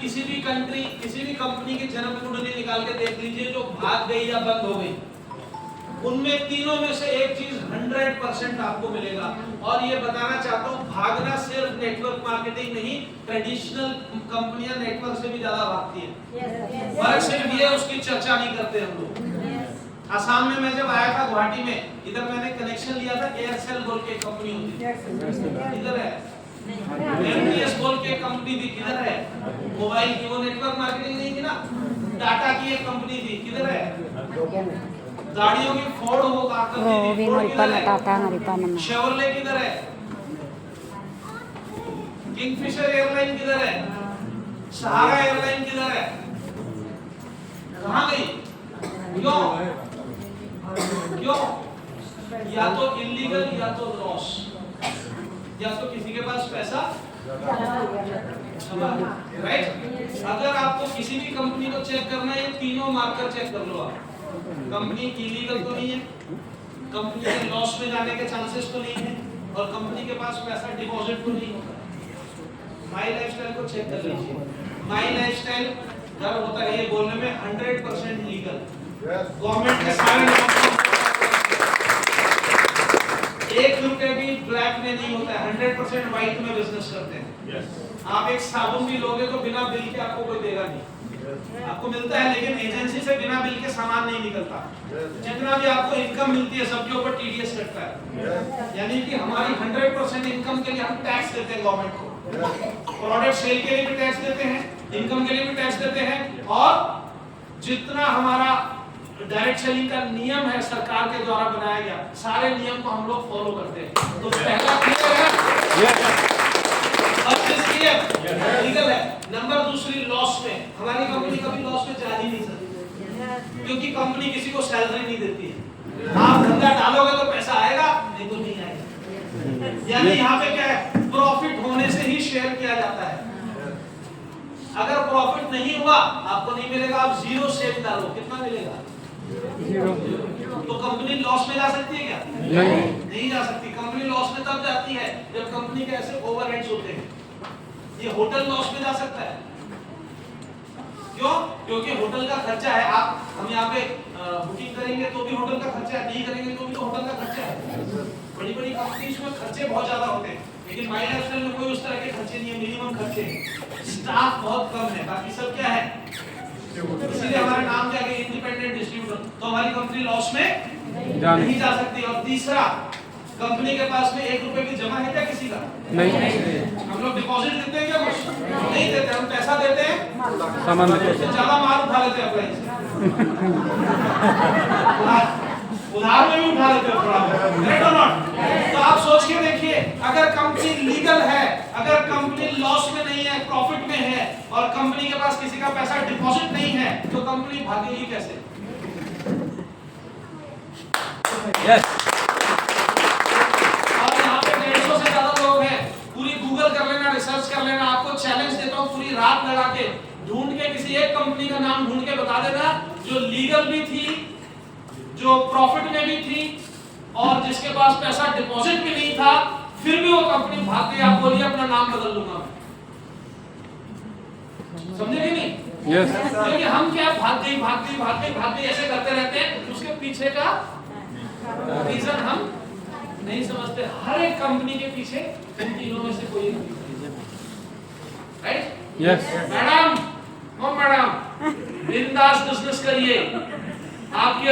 किसी भी कंपनी की जन्म कुंडली निकाल के देख लीजिए जो भाग गई या बंद हो गई, उनमें तीनों में से एक चीज 100% आपको मिलेगा। और ये बताना चाहता हूँ, भागना सिर्फ नेटवर्क मार्केटिंग नहीं, ट्रेडिशनल कंपनियां नेटवर्क से भी ज्यादा भागती हैं। फर्क सिर्फ ये, उसकी चर्चा नहीं करते हम लोग। आसाम में मैं जब आया था गुवाहाटी में, इधर मैंने कनेक्शन लिया था, एयरसेल बोल के कंपनी होती है, इधर है। एमटीएस बोल के कंपनी थी, किधर है? मोबाइल की, वो नेटवर्क मार्केटिंग नहीं थी ना। टाटा की एक कंपनी थी, किधर है? गाड़ियों की फोर्ड वो करती थी, फोर्ड किधर है? शेवरले किधर है? किंगफिशर एयरलाइन किधर है? सहारा एयरलाइन किधर है? कहां गई? क्यों? या तो इलीगल या तो लॉस, या तो किसी के पास पैसा, राइट। अगर आपको किसी भी कंपनी को चेक करना है, ये तीनों मार्कर चेक कर लो आप। कंपनी इलीगल तो नहीं है, कंपनी के लॉस में जाने के चांसेस तो नहीं है, और कंपनी के पास पैसा डिपॉजिट तो नहीं होता। माई लाइफस्टाइल को चेक कर लीजिए। माई लाइफस्टाइल गर्व होता है ये बोलने में 100% लीगल, गवर्नमेंट के सारे ₹1 भी ब्लैक में नहीं होता है, 100% व्हाइट में बिजनेस करते हैं। आप एक साबुन भी लोगे तो बिना बिल के आपको कोई देगा नहीं, आपको मिलता है, लेकिन एजेंसी से बिना बिल के सामान नहीं निकलता। जितना भी आपको इनकम मिलती है सबके ऊपर टीडीएस कटता है, यानी कि हमारी 100% इनकम के लिए हम टैक्स देते हैं गवर्नमेंट को। प्रोडक्ट सेल के लिए भी टैक्स देते हैं, इनकम के लिए भी टैक्स देते हैं, और जितना हमारा डायरेक्ट सेलिंग का नियम है सरकार के द्वारा बनाया गया, सारे नियम को हम लोग फॉलो करते हैं। तो पहला क्लियर है, लीगल है। नंबर दूसरी, लॉस में हमारी कंपनी कभी लॉस में जा ही नहीं सकती, क्योंकि कंपनी किसी को सैलरी नहीं देती है। आप धंधा डालोगे तो पैसा आएगा, नहीं तो नहीं आएगा। यानी यहाँ पे क्या है, प्रॉफिट होने से ही शेयर किया जाता है। अगर प्रॉफिट नहीं हुआ आपको नहीं मिलेगा, आप 0 शेयर डालो, कितना मिलेगा? 0। तो कंपनी लॉस में जा सकती है क्या? नहीं जा सकती। कंपनी लॉस में तब जाती है जब कंपनी के ऐसे ओवरहेड्स होते हैं। ये होटल लॉस में जा सकता है, क्यों? क्योंकि होटल का खर्चा है। हम यहाँ पे बुकिंग करेंगे तो भी होटल का खर्चा है, नहीं करेंगे तो भी तो होटल का खर्चा है। बड़ी बड़ी कंपनीज में खर्चे बहुत ज्यादा होते हैं, लेकिन माई लाइफस्टाइल में कोई उस तरह के खर्चे नहीं है, मिनिमम खर्चे हैं। स्टाफ बहुत कम है, बाकी सब क्या है, इसीलिए हमारा नाम क्या है, इंडिपेंडेंट डिस्ट्रीब्यूटर। तो हमारी कंपनी लॉस में नहीं जा सकती। और तीसरा, कंपनी के पास में ₹1 भी जमा है क्या किसी का? नहीं। हम लोग डिपॉजिट देते हैं क्या? कुछ नहीं देते, हम पैसा देते हैं, सामान देते हैं, ज्यादा माल उठा लेते हैं अप्लाई से, उधार में भी उठा लेते हैं थोड़ा, राइट और नॉट? तो आप सोच के देखिए, अगर कंपनी लीगल है, अगर कंपनी लॉस में नहीं है, प्रॉफिट में है, और कंपनी के पास किसी का पैसा डिपॉजिट नहीं है, तो कंपनी भागेगी कैसे? यस। कर लेना, रिसर्च कर लेना, आपको चैलेंज देता हूं, पूरी रात लगा के ढूंढ के किसी एक कंपनी का नाम ढूंढ के बता देना जो लीगल भी थी, जो प्रॉफिट में भी थी, और जिसके पास पैसा डिपॉजिट भी नहीं था, फिर भी वो कंपनी भाग गई। आप बोलिए अपना नाम बदल लूंगा, समझे कि नहीं? यस। क्योंकि हम क्या, भाग गई ऐसे करते रहते हैं, उसके पीछे का रीजन हम नहीं समझते। हर एक कंपनी के पीछे इन तीनों में से कोई एक रीजन, राइट? यस। मैडम, बिंदास बिजनेस करिए, आपकी